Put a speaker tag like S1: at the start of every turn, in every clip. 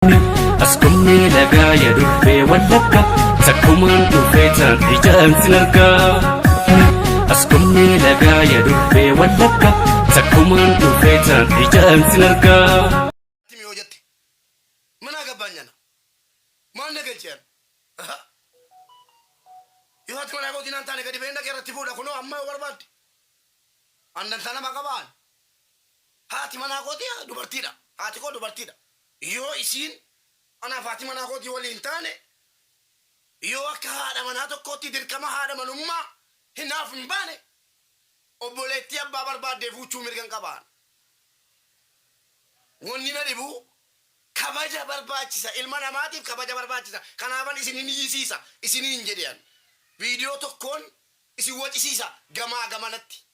S1: Askumni lagaa yaadufee wallakka sakkumaan dhufeetaan ijaan sin argaa. Askumni lagaa yaadufee wallakka sakkumaan dhufeetaan ijaan sin argaa.
S2: Timi hojjette mana gabbaanyana maal nagalcheen yoo ati mana gootiin aan taane gadi beenda keerratti fuudha kunoo amma barbaadde annan sana maqabaan haati mana gootii dubartiidha haati koo dubartiidha yoo isiin ana faati mana gootii waliin taane yoo akka haadha manaa tokkootti dirqama haadha manummaa hinaaf hin baane obboleettii abbaa barbaaddeef huccuu mirgan qabaan wanni na dhibu kabaja barbaachisa ilma namaatiif kabaja barbaachisa kanaafan isinin hiyyisiisa isiniin jedhan viidiyoo tokkoon isin wacisiisa gamaa gamanatti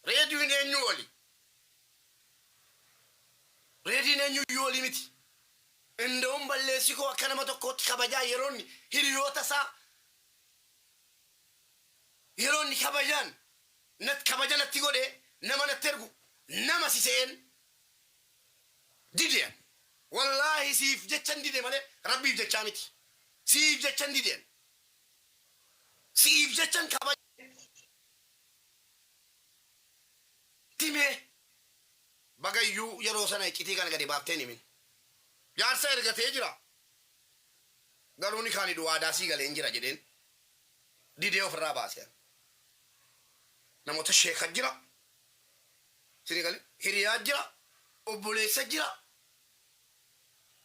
S2: reediyoon eenyu oli reediyoon eenyu oli miti እንደውም balleessi koo akka nama tokkootti kabajaa yeroonni hiriyoota isaa yeroonni kabajaan kabaja natti godhe nama natti ergu nama siseen dideen wallahi siif jechan dide malee rabbiif jechaa miti siif jechan dideen siif jechan kabaja timee bagayyuu yeroo sana iccitii kana gadi baafteen himin jaarsa ergatee jira garuu ni kaani du'aadaa sii galeen jira jedheen didee ofirraa baaseen namoota sheekat jira sini galee hiriyaa jira obboleessa jira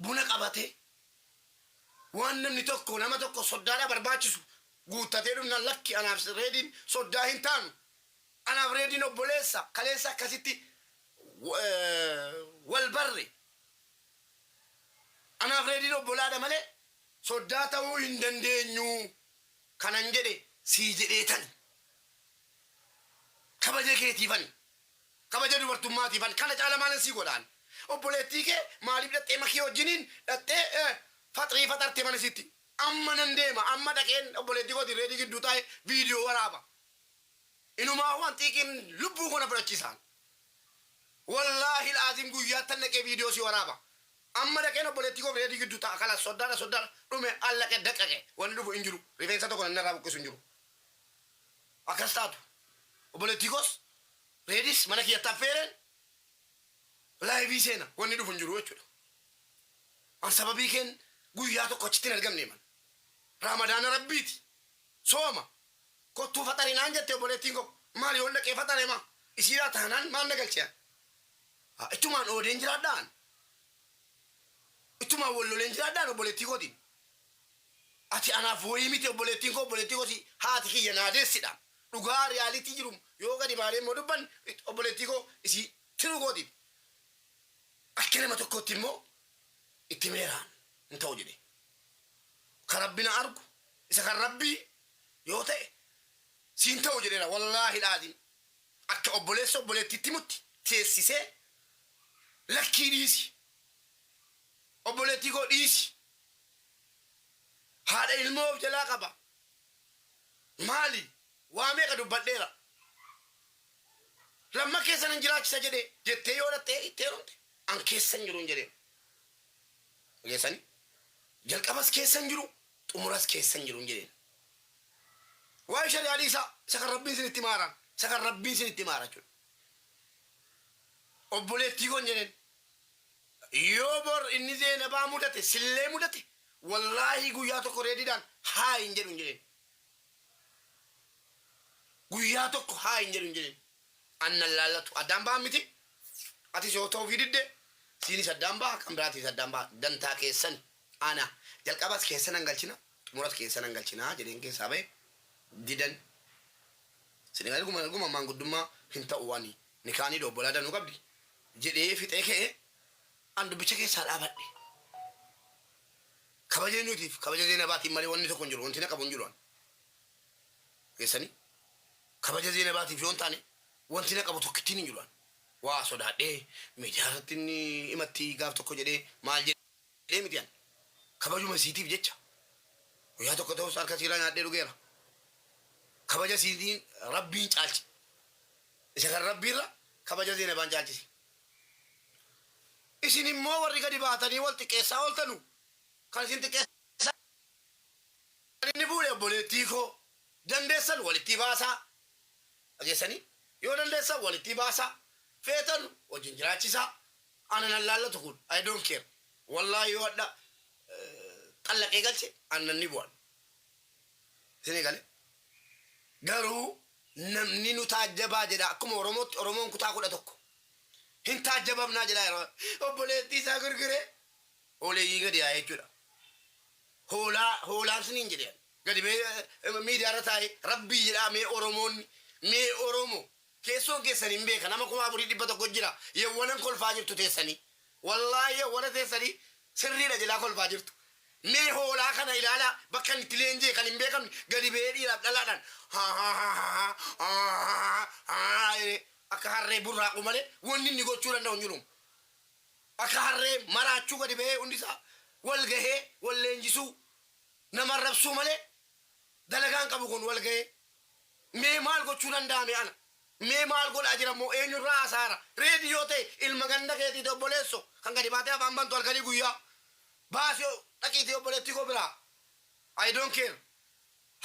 S2: buna qabate waan namni tokko nama tokko soddaadha barbaachisu guuttatee dhumnaan lakki anaaf reediin soddaa hin taanu anaaf reediin obboleessa kaleessa akkasitti wal barre anaaf reediin obbolaadha malee soddaa ta'uu hin dandeenyu kanan jedhe sii jedheetan kabaja keetiifan kabaja dubartummaatiifan kana caala maalan sii godhaan obboleettii kee maaliif dhattee makii wajjiniin dhattee faxrii faxarte mana sitti amma nan deema amma dhaqeen obboleettii kooti reedii gidduu taa'e viidiyoo waraaba inumaa waan xiiqiin lubbuu kana fudhachiisaan wallaahi laazim guyyaattan dhaqee viidiyoo si waraaba amma dhaqeen obboleettii koo reedii gidduu ta'a kala soddaadha dhume allaqe daqqaqe wanni dhufu hin jiru rifeensa tokko nan irraa buqqisu hin jiru akkas taatu obboleettii koos reedis mana kiyyatti affeereen laayivii seena wanni dhufu hin jiru jechuudha an sababii keen guyyaa tokko achitti hin argamne man raamadaana rabbiiti sooma kottuu faxarinaan jette obboleettiin koo maali yoon dhaqee faxare ma isiidhaa taanaan maal na galchean ittumaan oodeen jiraadhaan ittumaan walloleen jiraadhaan obboleettii kootiin ati anaaf wayii miti obboleettiin koo si haati kiyya naadeessidhaan dhugaa riyaalitii jiru yoo gadi baalee immoo dubban obboleettii koo isii tiruu kootiin akka nama tokkotti immoo itti meeraan hin ta'u jedhe kan rabbina argu isa kan rabbii yoo ta'e siin ta'u jedheera wallaahi laazim akka obboleessa obboleettiitti mutti teessisee lakkii dhiisi obboleettii koo dhiisi haadha ilmoo of jalaa qaba maali waa meeqa dubbadheera lamma keessan hin jiraachisa jedhe jettee yoo dhattee itti heerumte an keessan jiru hin jedheen geessani jalqabas keessan jiru xumuras keessan jiru hin jedheen waa shari'aa isa kan rabbiin sinitti maaran isa kan rabbiin sinitti maara jechuudha obboleettii koon jedheen yoo bor inni Zeenabaa mudate sillee mudate wallaahi guyyaa tokko reediidhaan haa hin jedhu hin jedheen guyyaa tokko haa hin jedhu hin jedheen annan laallatu addaan ba'an miti atis yoo ta'uu fi didde siinis addaan ba'a kan biraatis addaan ba'a dantaa keessan ana jalqabas keessan hangalchina xumuras keessan hangalchina jedheen keessaa ba'e didan sinigalee guma maanguddummaa hin ta'u waani ni kaanii dobbolaa danuu qabdi jedhee fixee ka'ee an dubbicha keessaa dhaabadhe kabaja nuutiif kabaja Zeenabaatiin malee wanni tokko hin jiru wanti na qabu hin jiru keessanii kabaja Zeenabaatiif yoon taane wanti na qabu tokkittiin hin jiru waa sodaadhee miidiyaarratti inni himatti gaaf tokko jedhee maal jedhee mitiyan kabajuma siitiif jecha guyyaa tokko ta'us harka siiraa nyaadhee dhugeera kabaja siitiin rabbiin caalchi isa kan rabbiirra kabaja Zeenabaan caalchisi isin immoo warri gadi baatanii wal xiqqeessaa ooltanu kan isin xiqqeessaa inni fuudhe obboleettii koo dandeessan walitti baasaa dhageessanii yoo dandeessan walitti baasaa feetan wajjin jiraachisaa ana nan laallatu kun I don't care wallahi yoo adda xallaqee galche annan ni bu'an isinii gale garuu namni nu taajjabaa jedha akkuma oromootti oromoon kutaa 11 hin taajjabamnaa jedha obboleettii isaa gurguree oleeyyii gadi yaa jechuudha hoolaan siniin jedheen gadi miidiyaarra taa'e rabbii jedhaa mee oromoo keessoon keessan hin beeka nama 4,100 jira yewwanan kolfaa jirtu teessanii wallaahi yewwana teessanii sirriidha jedhaa kolfaa jirtu mee hoolaa kana ilaalaa bakka itti leenjee kan hin beekamne gadi ba'ee dhiiraaf dhalaadhaan akka harree burraaqu malee wanni inni gochuu danda'u hin jiru akka harree maraachuu gadi ba'ee hundisaa wal gahee wal leenjisuu nama rabsuu malee dalagaan qabu kun wal gahee mee maal gochuu danda'ame ana mee maal godhaa jira moo eenyurraa asaara reediyoo ta'e ilma ganda keetii obboleesso kan gadi baatee afaan bantu halkanii guyyaa baasii dhaqiitii obboleettii koo biraa I don't care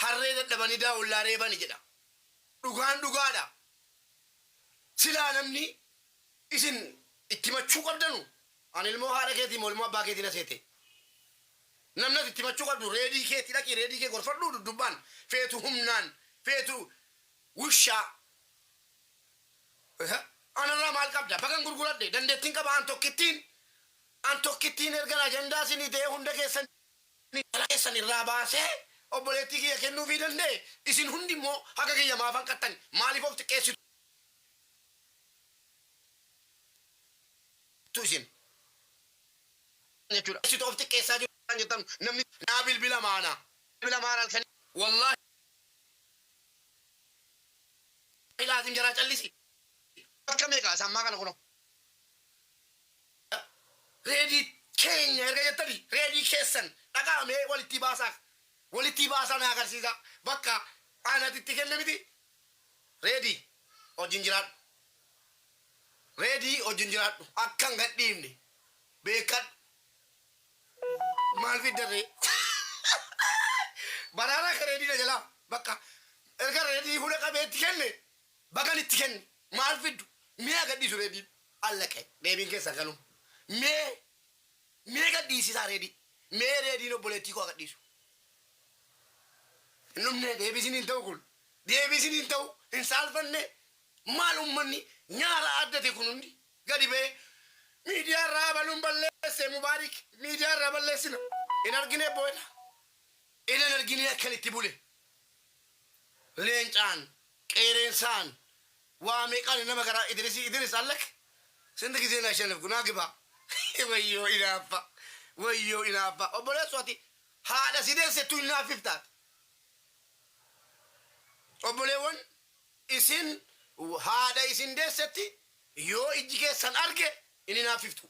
S2: harree dadhabanii daawullaa reebani jedha dhugaan dhugaadha silaa namni isin itti machuu qabdanu ani ilmoo haadha keetii moo ilmoo abbaa keetii na seete namnas itti machuu qabdu reedii keetii dhaqii reedii kee gorfadhuu duddubaan feetu humnaan feetu wushaa anarraa maal qabda bakan gurguradhe dandeettiin qaba an tokkittiin ergan ajandaa sinii ta'e hunda keessan irraa baasee obboleettii kiyya kennuufii danda'e isin hundi immoo haga kiyya maafan qaxxani maaliif of xiqqeessitu isin jechuudha isitu of xiqqeessaa jiru jettan namni naa bilbila maanaa halkanii wallaahi ilaasim jaraa callisi akka meeqa sammaa kana kuno reedii keenya erga jettanii reedii keessan dhaqaamee walitti baasaa na agarsiisa bakka aanatitti kenne miti reedii wajjin jiraadhu akkan gadhiifne beekadhu maal fiddarree baraara akka reedii na jalaa bakka erga reedii hunda qabeetti kenne bagan itti kenne maal fiddu mee gadhiisu reediin allaqe deebiin keessa galum mee gadhiisisaa reedii mee reediin obboleettii koo gadhiisu innumne deebisiniin ta'u kun deebisiniin ta'u hin saalfanne maal ummanni nyaara addate kun hundi gadi ba'ee miidiyaarraa baluun balleesse mubaarik miidiyaarraa balleessina hin argine booda hin argine akkan itti bule leencaan qeereensaan waa meeqaan nama garaa idris allak sinti gisee na shanaf kunaa gibaa wayyoo inaaffa obboleessu ati haadha si deessettu hin naaffiftaat obboleewwan isin haadha isin deessetti yoo ijji keessan arge inni naaffiftu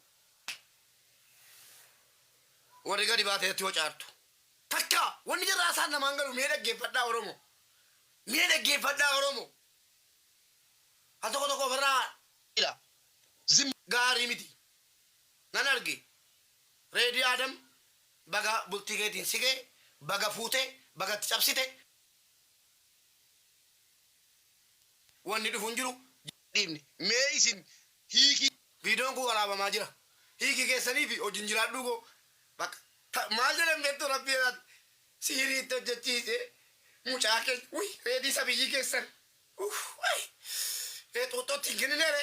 S2: warri gadi baateetti hocaartu takka wanni jirraa isaan namaan galu mee dhaggeeffadhaa oromoo ha tokko ofirraa zim gaarii miti nan arge reedii adam baga bultii keetiin sigee baga fuute bagatti cabsite wanni dhufu hin jiru dhiibne mee isin hiiki viidoon kun waraabamaa jira hiiki keessanii fi hojiin jiraadhuu koo bakka maal jedhan beektu rabbii siiriitti hojjechiise mucaa keessa reedii sabiyyii keessan xuuxxootti hin kenninere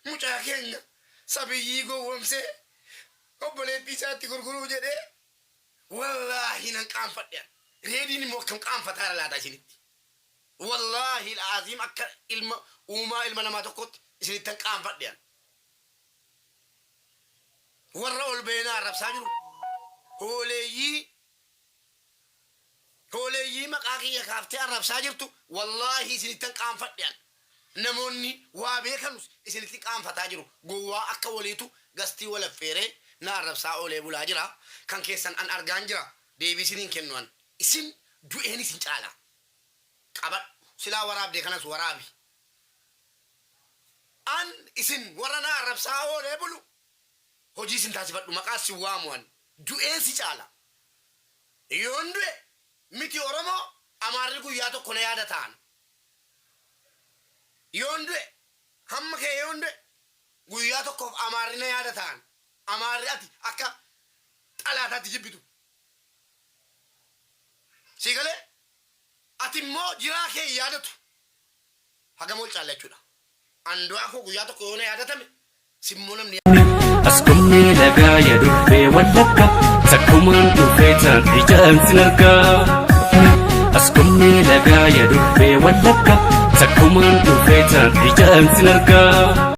S2: mucaa keenya sabiyyii gowwomsee obboleettii isaatti gurguruu jedhee wallaahi nan qaanfadhean reediin immoo akkam qaanfataara laata isinitti wallaahi al'aaziim akka ilma namaa tokkotti isinittan qaanfadhean warra ol beenaa arrabsaa jiru hooleeyyii maqaa kiyya kaaftee arrabsaa jirtu wallaahi isinittan qaanfadhean namoonni waa beekanus isinitti qaanfataa jiru gowwaa akka waliitu gastii walaffeeree na arrabsaa oolee bulaa jira kan keessan an argaan jira deebisiniin kennuan isin du'een isin caala qabadhu silaa waraabdee kanas waraabi an isin warra na arrabsaa oolee bulu hojii sin taasifadhu maqaa si waamuwan du'een si caala yoon du'e miti oromoo amaarri guyyaa tokko na yaada ta'an yoon du'e hamma kee yoon du'e guyyaa tokkoof amaarri na yaada ta'an amaarri ati akka xalaataatti jibbitu si galee ati immoo jiraa kee yaadatu hagamol caala jechuudha andu'aa koo guyyaa tokko yoo na yaadatame simmoo namni
S1: Askumni lagaa yaadufee wallakka sakkumaan dhufee taan ijaan sin argaa. Askumni lagaa yaadufee wallakka sakkumaan dhufee taan ijaan sin argaa.